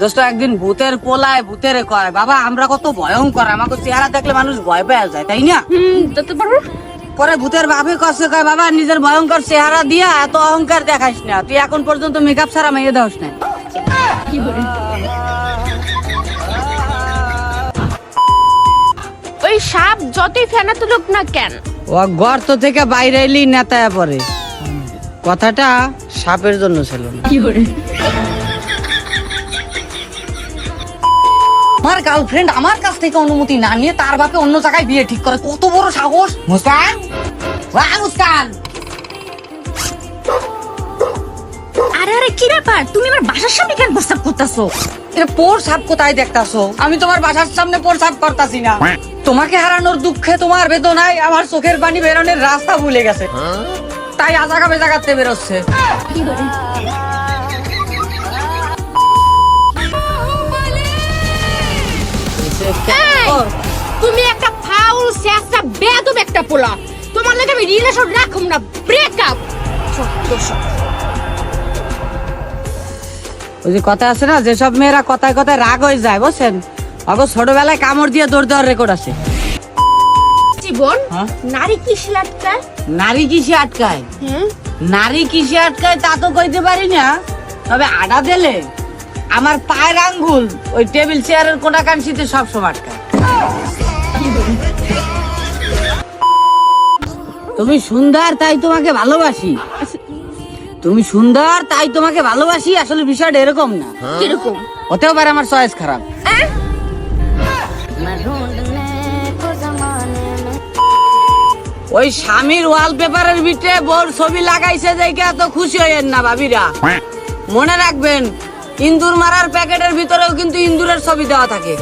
দোস্ত একদিন ভূতের পোলায় ভূতের কয়, বাবা আমরা কত ভয়ঙ্কর, আমাকে চেহারা দেখলে মানুষ ভয় পেয়ে যায়, তাই না? তো পারো। পরে ভূতের বাপে কষ্ট কয়, বাবা নিজের ভয়ঙ্কর চেহারা দিয়া এত অহংকার দেখাইস না, তুই এখন পর্যন্ত মেকআপ ছাড়া মেয়ে দাস না। কি বলে? ওই সাপ যতই ফেনা তুলুক না কেন, ও গর্ত থেকে বাইরে এলি নেতায়া পরে, কথাটা সাপের জন্য ছিল না। কি বলে? আমার গার্লফ্রেন্ড আমার কাছ থেকে অনুমতি না নিয়ে তার বাপে অন্য জায়গায় বিয়ে ঠিক করে, কত বড় সাহস! মুস্কান, মুস্কান, আরে আরে কি ব্যাপার, তুমি আমার বাসার সামনে কেন প্রস্তাব করতেছো? এটা পোর সাপ কোথায় দেখতাছো? আমি তোমার বাসার সামনে পোর সাপ করতাছি না। তোমাকে হারানোর দুঃখে তোমার বেদনায় আমার চোখের পানি বেরোনোর রাস্তা ভুলে গেছে, তাই আজাগা বেজাগাতে বেরোচ্ছে। কি বলে? এই, তুমি একটা ফাউল শেষটা বেয়াদব একটা পোলা, তোমার লাগে আমি রিলেশন রাখুম না, ব্রেকআপ। ওই যে কথা আছে না, যেসব মেয়েরা কথায় কথায় রাগ হয়ে যায়, বুঝছেন, অগো ছোটবেলায় কামড় দিয়ে দৌড় দেওয়ার রেকর্ড আছে। জীবন, হ্যাঁ? নারী কি শিলাটকায়? নারী কিসে আটকায়? হ্যাঁ, নারী কিসে আটকায় তা তো কইতে পারি না, তবে আডা দিলে আমার পায়ের আঙ্গুল ওই টেবিল চেয়ারের কোনা কানসিতে সবসময় আটকায়। তুমি সুন্দর তাই তোমাকে ভালোবাসি, তুমি সুন্দর তাই তোমাকে ভালোবাসি, আসলে বিষয়টা এরকম না। কিরকম? হতেও পারে আমার চয়েস খারাপ। ওই স্বামীর ওয়ালপেপারের ভিতরে বউর ছবি লাগাইছে দেখে এত খুশি হইয়েন না ভাবিরা, মনে রাখবেন ইন্দুর মারার প্যাকেটের ভিতরেও কিন্তু ইন্দুরের ছবি দেওয়া থাকে।